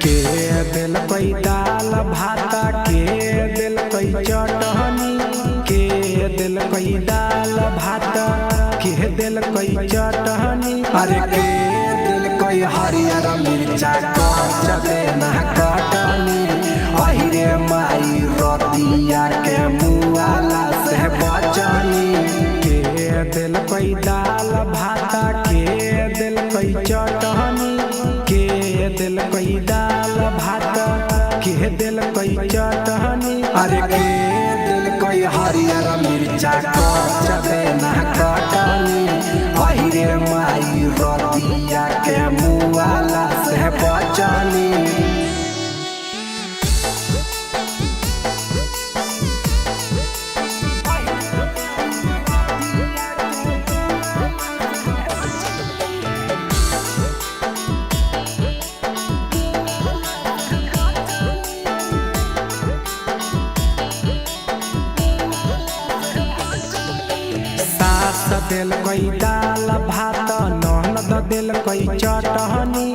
के दिल कोई दाल भाता के दिल कोई चटनी के दिल कोई दाल भाता के दिल कोई चटनी अरे के दिल कोई हरियर मिर्चा कच देना कटनी अहिरे माई रतिया के मुआला से बचनी के दिल कोई दाल भाता के दिल कोई चटनी के दिल कोई दाल भात के दिल कोई चटनी अरे के दिल कोई हरियर मिर्चा कच देना कटनी अहिरे माई रतिया के मुआला से बचनी दिल कोई दाल भात ननद दिल कोई चटनी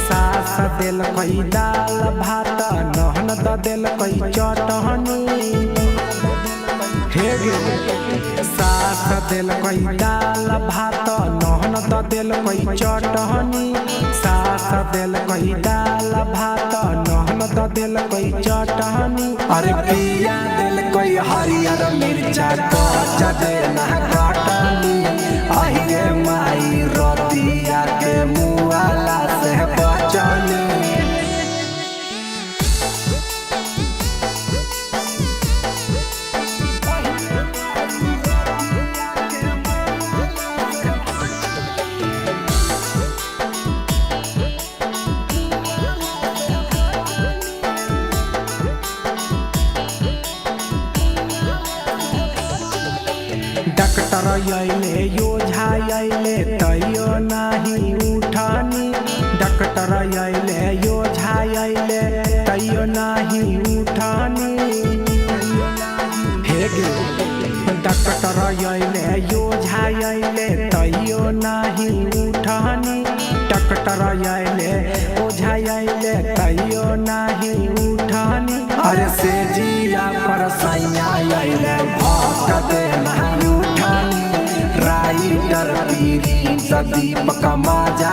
सास दिल कोई दाल भात ननद दिल कोई चटनी हे गे सास दिल कोई दाल भात ननद दिल कोई चटनी सास दिल कोई दाल भात ननद दिल कोई चटनी अरे पिया दिल कोई हरियर मिर्चा कच देना कटनी अहिरे माई रतिया के मुआला से बचनी डॉक्टर आइले योझा आइले तैयो नहीं उठानी डॉक्टर आइले योझा आइले तैयो नहीं उठानी हे गे डॉक्टर आइले योझा आइले तैयो नहीं उठानी डॉक्टर आइले ओझा आइले तैयो नहीं उठानी अरे से जिया पर सैया आइले भक्त देना राइटर पीरी दीपक माजा